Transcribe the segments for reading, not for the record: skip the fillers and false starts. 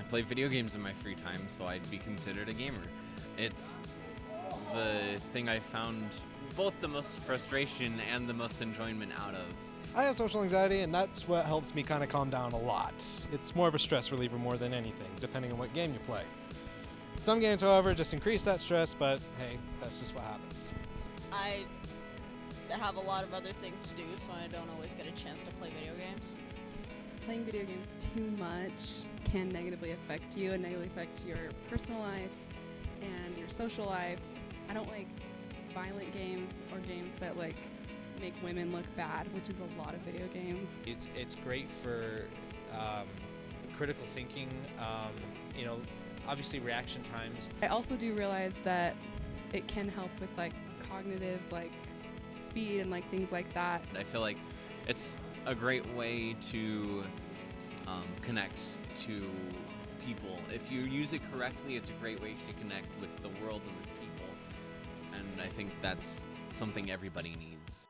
play video games in my free time, so I'd be considered a gamer. It's the thing I found both the most frustration and the most enjoyment out of. I have social anxiety, and that's what helps me kind of calm down a lot. It's more of a stress reliever more than anything, depending on what game you play. Some games, however, just increase that stress, but hey, that's just what happens. I have a lot of other things to do, so I don't always get a chance to play video games. Playing video games too much can negatively affect you and negatively affect your personal life and your social life. I don't like violent games or games that like make women look bad, which is a lot of video games. It's great for critical thinking, obviously reaction times. I also do realize that it can help with like cognitive like speed and like things like that. I feel like it's a great way to connect to people. If you use it correctly, it's a great way to connect with the world and with people. And I think that's something everybody needs.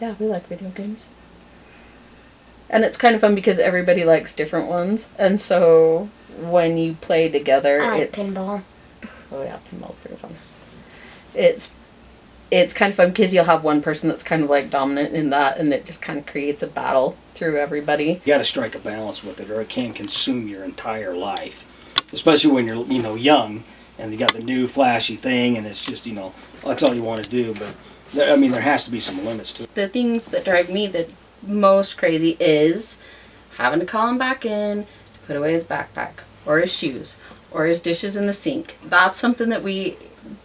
Yeah, we like video games. And it's kind of fun because everybody likes different ones. And so when you play together, I like it's... pinball. Oh yeah, pinball's pretty fun. It's kind of fun because you'll have one person that's kind of like dominant in that, and it just kind of creates a battle through everybody. You got to strike a balance with it, or it can consume your entire life. Especially when you're, young, and you got the new flashy thing, and it's just, that's all you want to do. But there has to be some limits to it. The things that drive me the most crazy is having to call him back in, to put away his backpack, or his shoes, or his dishes in the sink. That's something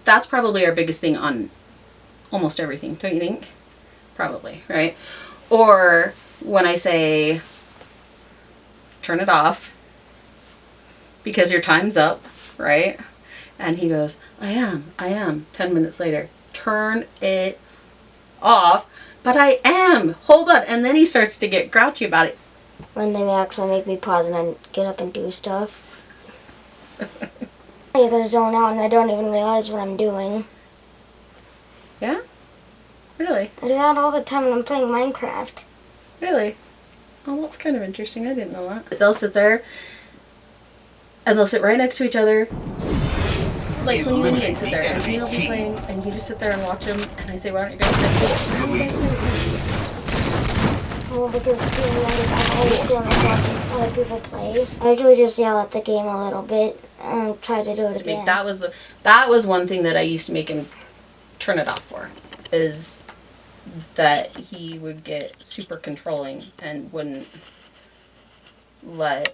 that's probably our biggest thing on almost everything, don't you think? Probably, right? Or when I say, turn it off, because your time's up, right? And he goes, I am. 10 minutes later, turn it off. But I am. Hold on. And then he starts to get grouchy about it. When they actually make me pause and then get up and do stuff. I either zone out and I don't even realize what I'm doing. Yeah? Really? I do that all the time when I'm playing Minecraft. Really? Oh, that's kind of interesting. I didn't know that. They'll sit there and they'll sit right next to each other. Like when you and Ian sit there and Ian will be playing and you just sit there and watch him and I say, why aren't you guys playing? Well, because being younger, I'm always grown up watching other people play. I usually just yell at the game a little bit and try to do it again. That was one thing that I used to make him turn it off for, is that he would get super controlling and wouldn't let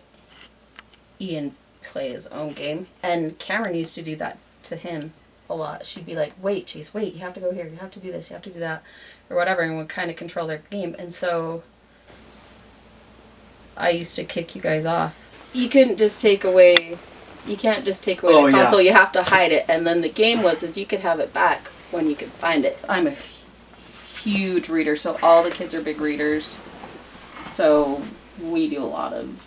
Ian play his own game. And Cameron used to do that to him a lot. She'd be like, wait, Chase, wait, you have to go here, you have to do this, you have to do that, or whatever, and would kind of control their game. And so I used to kick you guys off. You can't just take away the console, you have to hide it. And then the game was you could have it back when you could find it. I'm a huge reader, so all the kids are big readers. So we do a lot of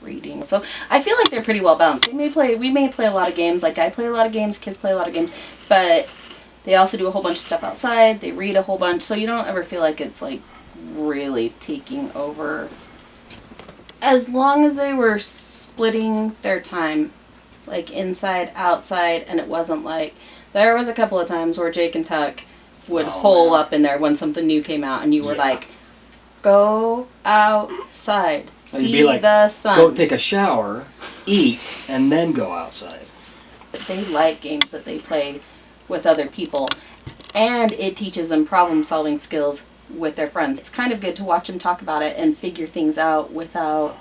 reading. So I feel like they're pretty well balanced. We may play a lot of games, like I play a lot of games, kids play a lot of games, but they also do a whole bunch of stuff outside, they read a whole bunch, so you don't ever feel like it's like really taking over. As long as they were splitting their time, like inside, outside, and it wasn't like, there was a couple of times where Jake and Tuck would hole up in there when something new came out and you were like, go outside. And you'd be See like, the sun. go take a shower, eat, and then go outside. They like games that they play with other people, and it teaches them problem-solving skills with their friends. It's kind of good to watch them talk about it and figure things out without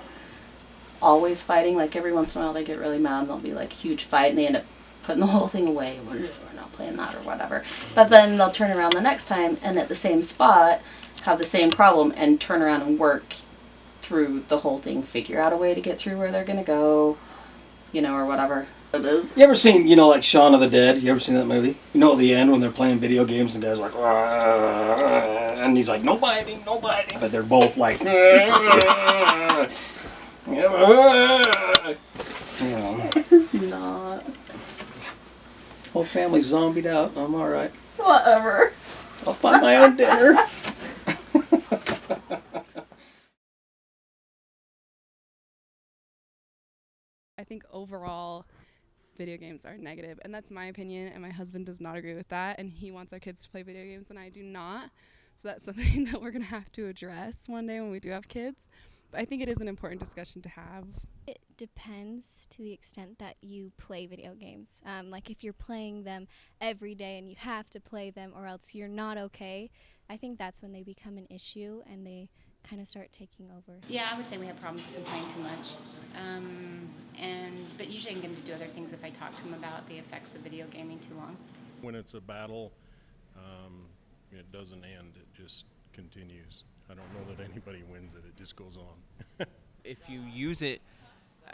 always fighting. Like every once in a while they get really mad and there'll be like a huge fight and they end up putting the whole thing away. We're not playing that or whatever. But then they'll turn around the next time and at the same spot have the same problem and turn around and work through the whole thing, figure out a way to get through where they're going to go, or whatever it is. You ever seen, like Shaun of the Dead? You ever seen that movie? At the end when they're playing video games and the guy's like, and he's like, no biting. But they're both like, It's not. whole family's zombied out. I'm all right. Whatever. I'll find my own dinner. I think overall, video games are negative, and that's my opinion, and my husband does not agree with that, and he wants our kids to play video games, and I do not. So that's something that we're going to have to address one day when we do have kids. But I think it is an important discussion to have. It depends to the extent that you play video games. Like if you're playing them every day and you have to play them or else you're not okay, I think that's when they become an issue and they kind of start taking over. Yeah, I would say we have problems with them playing too much. But usually I can get them to do other things if I talk to them about the effects of video gaming too long. When it's a battle, it doesn't end, it just continues. I don't know that anybody wins it, it just goes on. If you use it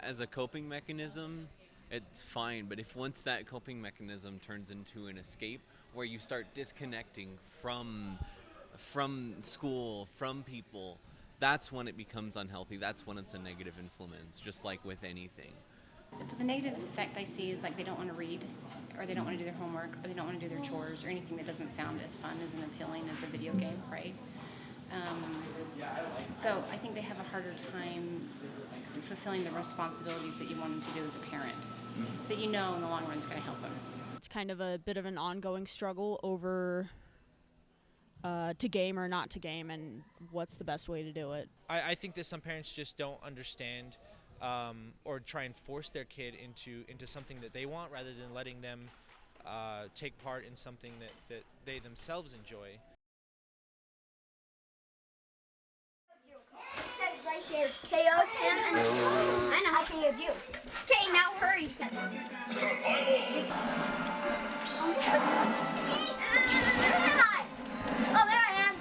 as a coping mechanism, it's fine, but if once that coping mechanism turns into an escape where you start disconnecting from school, from people, that's when it becomes unhealthy. That's when it's a negative influence, just like with anything. So the negative effect I see is like they don't want to read, or they don't want to do their homework, or they don't want to do their chores, or anything that doesn't sound as fun as and appealing as a video game, right? So I think they have a harder time fulfilling the responsibilities that you want them to do as a parent, that in the long run is going to help them. It's kind of a bit of an ongoing struggle over to game or not to game, and what's the best way to do it. I think that some parents just don't understand or try and force their kid into something that they want rather than letting them take part in something that they themselves enjoy. It says right there, KO's him, and I know how KO'd you. Okay, now hurry. Oh, there I am.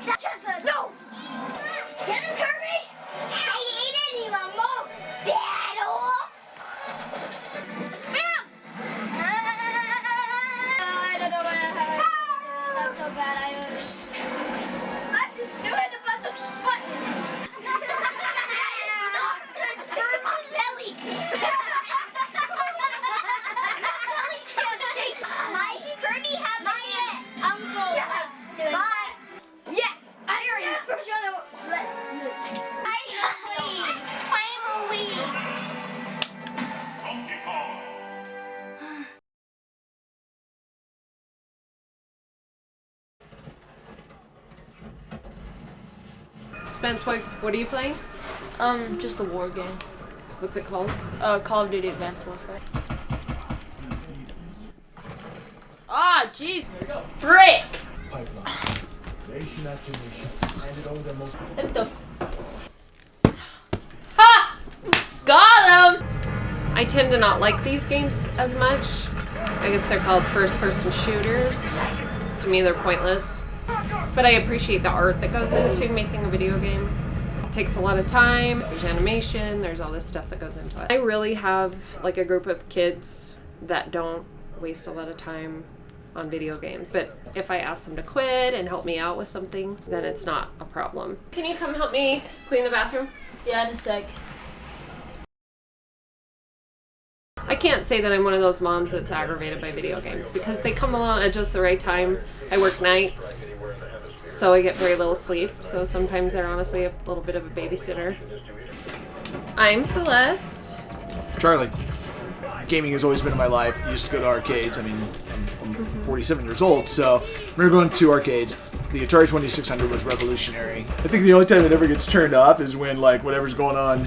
That's just a no. Get him, Kirby. I ain't anyone more. Battle. Spam. I don't know what that's so bad. I'm just doing a bunch of buttons. Burn my belly. Belly can't take my Kirby has my uncle. Bye. Yeah, I hear you. For sure. Finally. Spence, what are you playing? Just a war game. What's it called? Call of Duty Advanced Warfare. Ah, jeez. Frick! What the Ha! Got him! I tend to not like these games as much. I guess they're called first-person shooters. To me, they're pointless. But I appreciate the art that goes into making a video game. It takes a lot of time, there's animation, there's all this stuff that goes into it. I really have like a group of kids that don't waste a lot of time on video games. But if I ask them to quit and help me out with something, then it's not a problem. Can you come help me clean the bathroom? Yeah, in a sec. I can't say that I'm one of those moms that's aggravated by video games because they come along at just the right time. I work nights, so I get very little sleep. So sometimes they're honestly a little bit of a babysitter. I'm Celeste. Charlie. Gaming has always been in my life. I used to go to arcades. I mean, I'm 47 years old, so we're going to arcades. The Atari 2600 was revolutionary. I think the only time it ever gets turned off is when like whatever's going on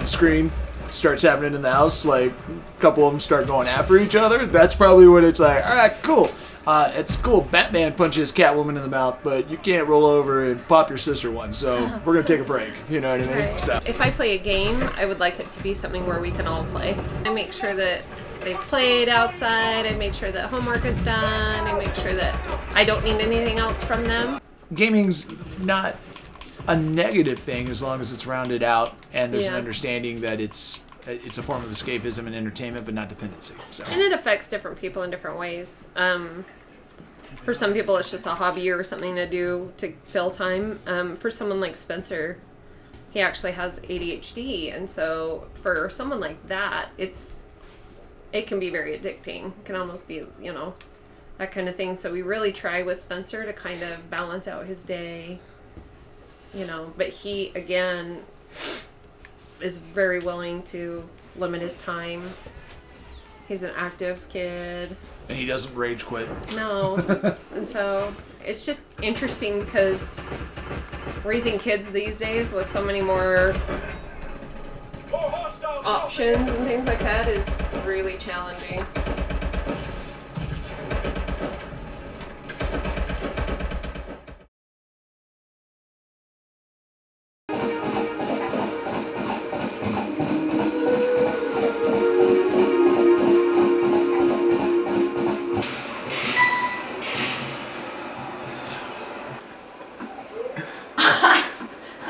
screen starts happening in the house. Like a couple of them start going after each other. That's probably when it's like, all right, cool. It's cool. Batman punches Catwoman in the mouth, but you can't roll over and pop your sister one. So we're gonna take a break. You know what I mean? Right. So. If I play a game, I would like it to be something where we can all play. I make sure that they've played outside. I make sure that homework is done. I make sure that I don't need anything else from them. Gaming's not a negative thing as long as it's rounded out and there's an Yeah. understanding that it's a form of escapism and entertainment, but not dependency. So. And it affects different people in different ways. For some people, it's just a hobby or something to do to fill time. For someone like Spencer, he actually has ADHD, and so for someone like that, it can be very addicting. It can almost be, that kind of thing. So we really try with Spencer to kind of balance out his day, But he, again, is very willing to limit his time. He's an active kid. And he doesn't rage quit. No. And so it's just interesting because raising kids these days with so many more options and things like that is really challenging.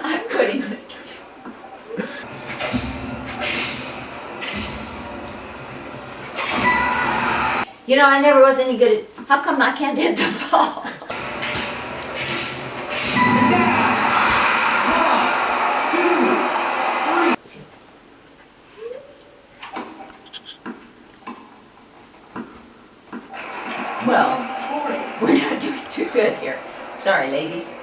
I'm quitting this game. I never was any good at. How come I can't hit the ball? Well, we're not doing too good here. Sorry, ladies.